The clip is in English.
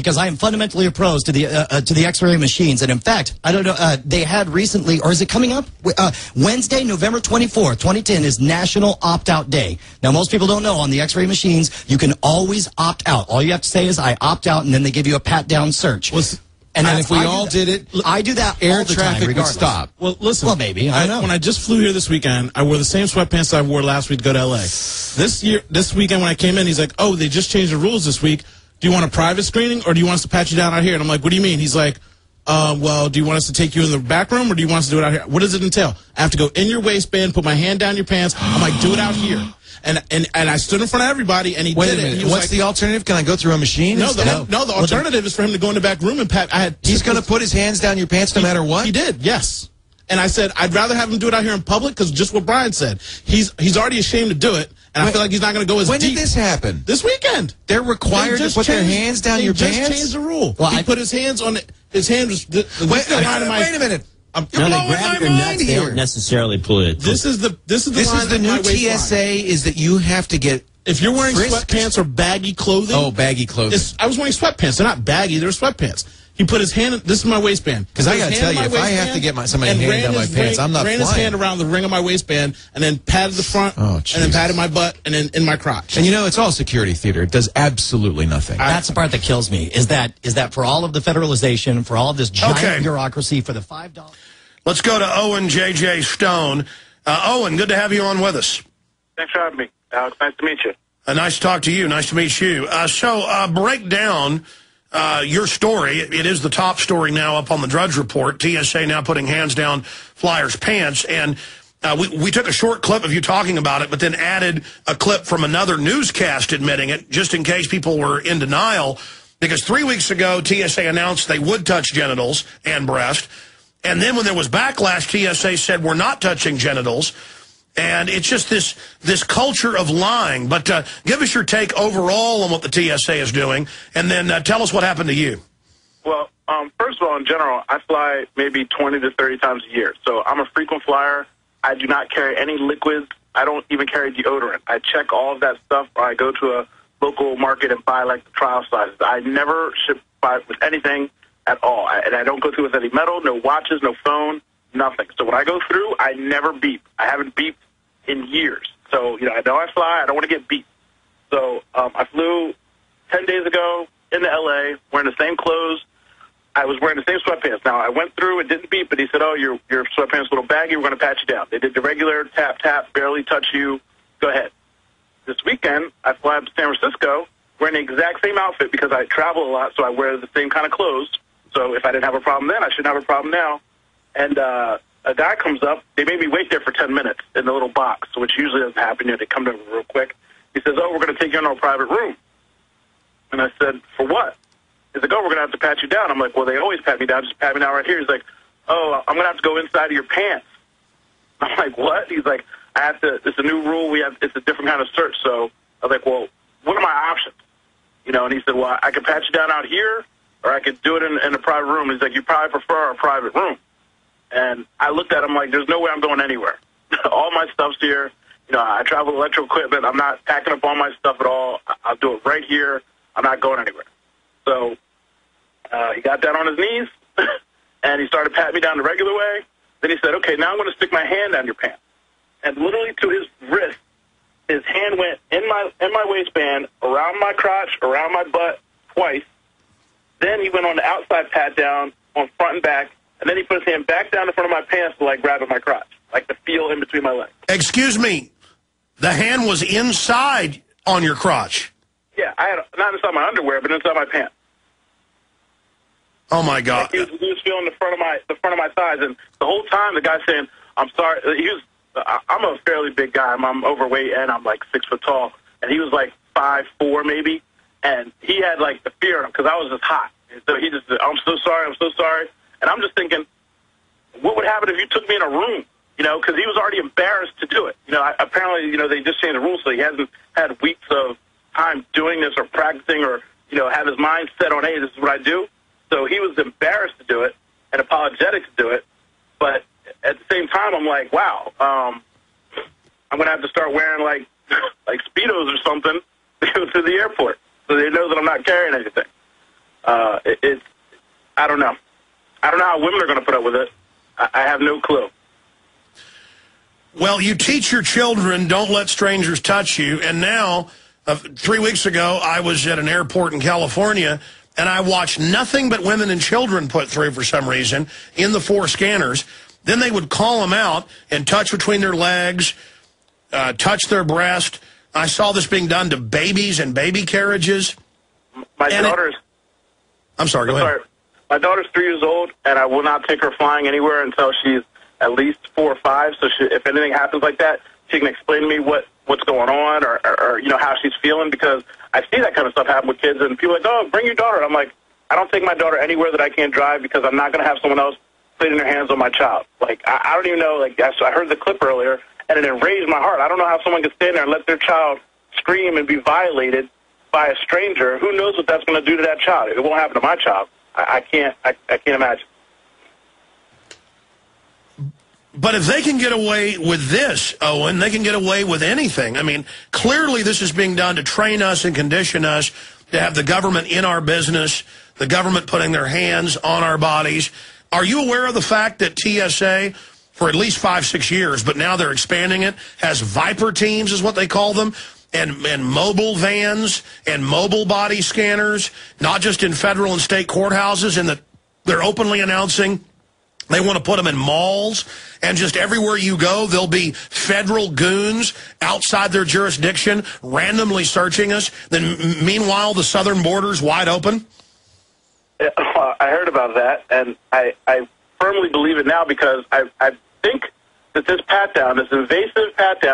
because I am fundamentally opposed to the X-ray machines. And in fact, I don't know, they had recently, or is it coming up? Wednesday, November 24th, 2010 is National Opt-Out Day. Now, most people don't know on the X-ray machines, you can always opt out. All you have to say is, I opt out, and then they give you a pat-down search. And if we all did it, I do that air all the traffic time, would stop. Well, listen. Well, maybe. I don't know. When I just flew here this weekend, I wore the same sweatpants I wore last week to go to L.A. This weekend when I came in, he's like, oh, they just changed the rules this week. Do you want a private screening, or do you want us to pat you down out here? And I'm like, what do you mean? He's like, well, do you want us to take you in the back room, or do you want us to do it out here? What does it entail? I have to go in your waistband, put my hand down your pants. I'm like, do it out here. And I stood in front of everybody, and he did it. He was What's the alternative? Can I go through a machine? No, the alternative is for him to go in the back room and pat. He's going to put his hands down your pants no matter what? He did, yes. And I said, I'd rather have him do it out here in public, because just what Brian said. He's already ashamed to do it, and I feel like he's not going to go as deep. When did this happen? This weekend. They're required to put their hands down your pants? They just changed the rule. Well, he put his hands on it. His hand was... Wait a minute. No, they grab your nuts. They don't necessarily pull it. This is the new TSA is that you have to get. If you're wearing sweatpants or baggy clothing. Oh, baggy clothing. I was wearing sweatpants. They're not baggy. They're sweatpants. He put his hand. This is my waistband. Because I got to tell you, if I have to get somebody's hand down my pants, I'm not flying. Ran his hand around the ring of my waistband and then patted the front and then patted my butt and then in my crotch. And you know, it's all security theater. It does absolutely nothing. That's the part that kills me. Is that for all of the federalization, for all of this giant bureaucracy, for the $5. Let's go to Owen JJ Stone. Owen, good to have you on with us. Thanks for having me, Alex. Nice to meet you. Nice to talk to you. Nice to meet you. So break down your story. It is the top story now up on the Drudge Report. TSA now putting hands down Fliers' pants. And we took a short clip of you talking about it, but then added a clip from another newscast admitting it, just in case people were in denial. Because 3 weeks ago, TSA announced they would touch genitals and breast. And then when there was backlash, TSA said, we're not touching genitals. And it's just this culture of lying. But give us your take overall on what the TSA is doing, and then tell us what happened to you. Well, first of all, in general, I fly maybe 20 to 30 times a year. So I'm a frequent flyer. I do not carry any liquids. I don't even carry deodorant. I check all of that stuff, or I go to a local market and buy, like, the trial sizes. I never ship with anything at all. And I don't go through with any metal, no watches, no phone, nothing. So when I go through, I never beep. I haven't beeped in years. So, I know I fly. I don't want to get beeped. So I flew 10 days ago into L.A. wearing the same clothes. I was wearing the same sweatpants. Now, I went through, it didn't beep, but he said, oh, your sweatpants a little baggy. We're going to pat you down. They did the regular tap, tap, barely touch you. Go ahead. This weekend, I fly up to San Francisco wearing the exact same outfit because I travel a lot, so I wear the same kind of clothes. So if I didn't have a problem then, I shouldn't have a problem now. And a guy comes up. They made me wait there for 10 minutes in the little box, which usually doesn't happen. They come to real quick. He says, oh, we're going to take you in our private room. And I said, for what? He's like, oh, we're going to have to pat you down. I'm like, well, they always pat me down. Just pat me down right here. He's like, oh, I'm going to have to go inside of your pants. I'm like, what? He's like, I have to. It's a new rule. It's a different kind of search. So I was like, well, what are my options? And he said, well, I could pat you down out here, or I could do it in a private room. He's like, you probably prefer a private room. And I looked at him like, there's no way I'm going anywhere. All my stuff's here. I travel with electrical equipment. I'm not packing up all my stuff at all. I'll do it right here. I'm not going anywhere. So he got down on his knees, and he started patting me down the regular way. Then he said, okay, now I'm going to stick my hand down your pants. And literally to his wrist, his hand went in my waistband, around my crotch, around my butt twice. Then he went on the outside pat down on front and back, and then he put his hand back down in front of my pants to, grab at my crotch, the feel in between my legs. Excuse me. The hand was inside on your crotch. Yeah, I had not inside my underwear, but inside my pants. Oh my God! He was feeling the front of my thighs, and the whole time the guy's saying, "I'm sorry." I'm a fairly big guy. I'm overweight, and I'm 6 foot tall, and he was 5'4" maybe, and he had the fear in him because I was just hot. And so he just said, I'm so sorry, and I'm just thinking, what would happen if you took me in a room? Because he was already embarrassed to do it. Apparently, they just changed the rules, so he hasn't had weeks of time doing this or practicing or, have his mind set on, hey, this is what I do. So he was embarrassed to do it and apologetic to do it. But at the same time, I'm like, wow, I'm going to have to start wearing, Speedos or something to go to the airport so they know that I'm not carrying anything. I don't know. I don't know how women are going to put up with it. I have no clue. Well, you teach your children, don't let strangers touch you. And now, 3 weeks ago, I was at an airport in California, and I watched nothing but women and children put through for some reason in the 4 scanners. Then they would call them out and touch between their legs, touch their breast. I saw this being done to babies and baby carriages. My daughter's... I'm sorry, go ahead. My daughter's 3 years old, and I will not take her flying anywhere until she's at least 4 or 5. So if anything happens like that, she can explain to me what's going on or you know, how she's feeling, because I see that kind of stuff happen with kids, and people are like, oh, bring your daughter. And I'm like, I don't take my daughter anywhere that I can't drive because I'm not going to have someone else putting their hands on my child. Like, I don't even know. Like, I heard the clip earlier, and it enraged my heart. I don't know how someone can stand there and let their child scream and be violated by a stranger. Who knows what that's going to do to that child? It won't happen to my child. I can't imagine. But if they can get away with this, Owen, they can get away with anything. I mean, clearly this is being done to train us and condition us to have the government in our business, the government putting their hands on our bodies. Are you aware of the fact that TSA, for at least 5-6 years, but now they're expanding it, has Viper teams is what they call them, and mobile vans and mobile body scanners, not just in federal and state courthouses, and that they're openly announcing they want to put them in malls, and just everywhere you go, there'll be federal goons outside their jurisdiction randomly searching us. Then, meanwhile, the southern border's wide open? I heard about that, and I firmly believe it now, because I think that this pat-down, this invasive pat-down,